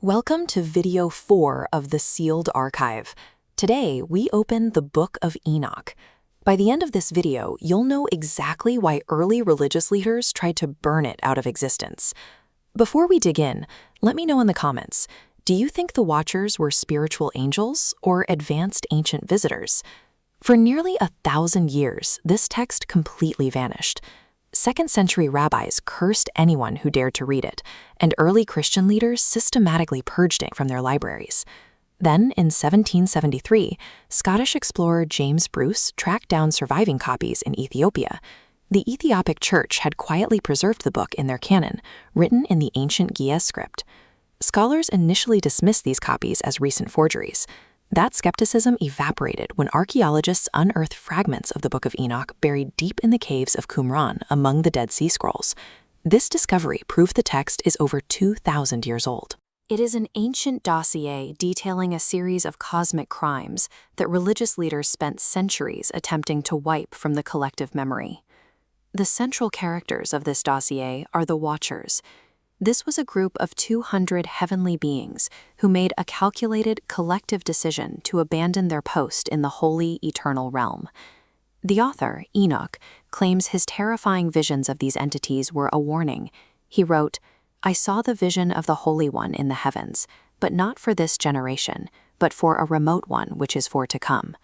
Welcome to video 4 of the Sealed Archive. Today, we open the Book of Enoch. By the end of this video, you'll know exactly why early religious leaders tried to burn it out of existence. Before we dig in, let me know in the comments, do you think the Watchers were spiritual angels or advanced ancient visitors? For nearly 1,000 years, this text completely vanished. Second-century rabbis cursed anyone who dared to read it, and early Christian leaders systematically purged it from their libraries. Then, in 1773, Scottish explorer James Bruce tracked down surviving copies in Ethiopia. The Ethiopic Church had quietly preserved the book in their canon, written in the ancient Ge'ez script. Scholars initially dismissed these copies as recent forgeries. That skepticism evaporated when archaeologists unearthed fragments of the Book of Enoch buried deep in the caves of Qumran among the Dead Sea Scrolls. This discovery proved the text is over 2,000 years old. It is an ancient dossier detailing a series of cosmic crimes that religious leaders spent centuries attempting to wipe from the collective memory. The central characters of this dossier are the Watchers. This was a group of 200 heavenly beings who made a calculated collective decision to abandon their post in the holy eternal realm. The author, Enoch, claims his terrifying visions of these entities were a warning. He wrote, "I saw the vision of the Holy One in the heavens, but not for this generation, but for a remote one which is for to come."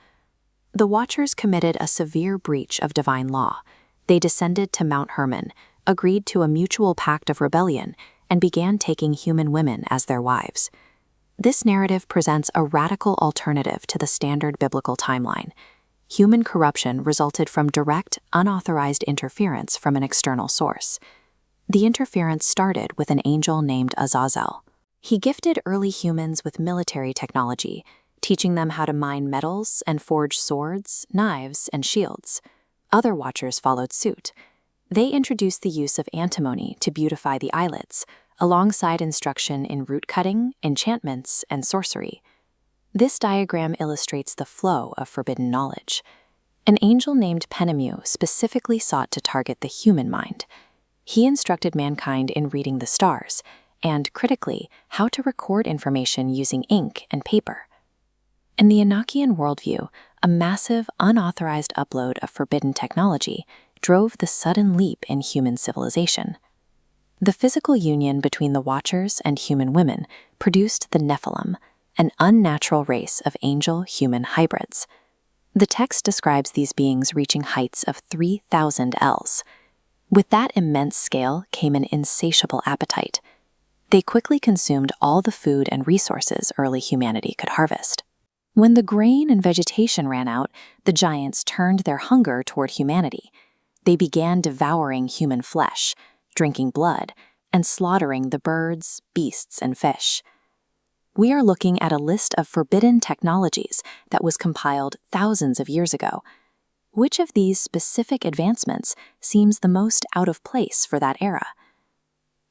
The Watchers committed a severe breach of divine law. They descended to Mount Hermon, agreed to a mutual pact of rebellion, and began taking human women as their wives. This narrative presents a radical alternative to the standard biblical timeline. Human corruption resulted from direct, unauthorized interference from an external source. The interference started with an angel named Azazel. He gifted early humans with military technology, teaching them how to mine metals and forge swords, knives, and shields. Other Watchers followed suit. They introduced the use of antimony to beautify the eyelids, alongside instruction in root cutting, enchantments, and sorcery. This diagram illustrates the flow of forbidden knowledge. An angel named Penemu specifically sought to target the human mind. He instructed mankind in reading the stars, and, critically, how to record information using ink and paper. In the Enochian worldview, a massive, unauthorized upload of forbidden technology drove the sudden leap in human civilization. The physical union between the Watchers and human women produced the Nephilim, an unnatural race of angel-human hybrids. The text describes these beings reaching heights of 3,000 ells. With that immense scale came an insatiable appetite. They quickly consumed all the food and resources early humanity could harvest. When the grain and vegetation ran out, the giants turned their hunger toward humanity. They began devouring human flesh, drinking blood, and slaughtering the birds, beasts, and fish. We are looking at a list of forbidden technologies that was compiled thousands of years ago. Which of these specific advancements seems the most out of place for that era?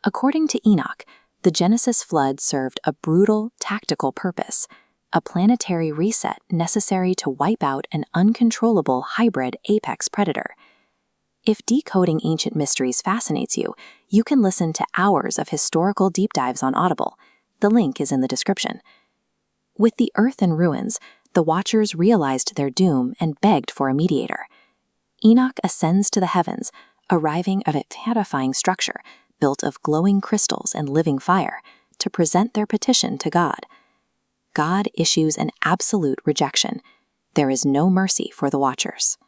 According to Enoch, the Genesis flood served a brutal, tactical purpose, a planetary reset necessary to wipe out an uncontrollable hybrid apex predator. If decoding ancient mysteries fascinates you, you can listen to hours of historical deep dives on Audible. The link is in the description. With the earth in ruins, the Watchers realized their doom and begged for a mediator. Enoch ascends to the heavens, arriving at a terrifying structure built of glowing crystals and living fire to present their petition to God. God issues an absolute rejection. There is no mercy for the Watchers.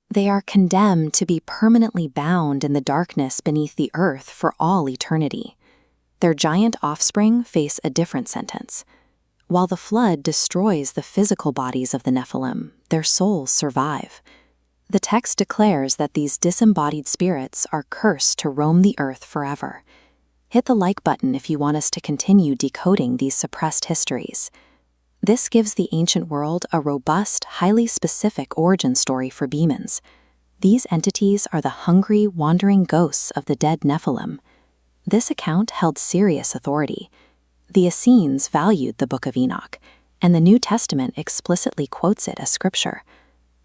They are condemned to be permanently bound in the darkness beneath the earth for all eternity. Their giant offspring face a different sentence. While the flood destroys the physical bodies of the Nephilim, their souls survive. The text declares that these disembodied spirits are cursed to roam the earth forever. Hit the like button if you want us to continue decoding these suppressed histories. This gives the ancient world a robust, highly specific origin story for demons. These entities are the hungry, wandering ghosts of the dead Nephilim. This account held serious authority. The Essenes valued the Book of Enoch, and the New Testament explicitly quotes it as scripture.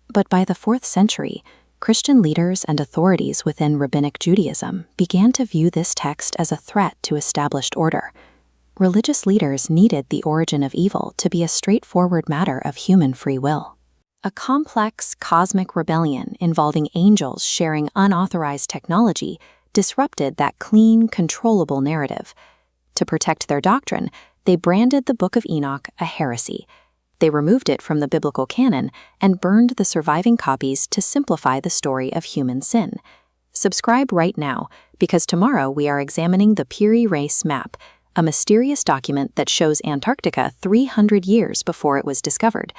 But by the 4th century, Christian leaders and authorities within Rabbinic Judaism began to view this text as a threat to established order. Religious leaders needed the origin of evil to be a straightforward matter of human free will. A complex cosmic rebellion involving angels sharing unauthorized technology disrupted that clean, controllable narrative. To protect their doctrine, they branded the Book of Enoch a heresy. They removed it from the biblical canon and burned the surviving copies to simplify the story of human sin. Subscribe right now, because tomorrow we are examining the Piri Reis map, a mysterious document that shows Antarctica 300 years before it was discovered.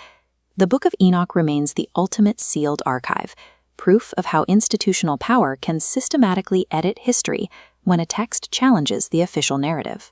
The Book of Enoch remains the ultimate sealed archive, proof of how institutional power can systematically edit history when a text challenges the official narrative.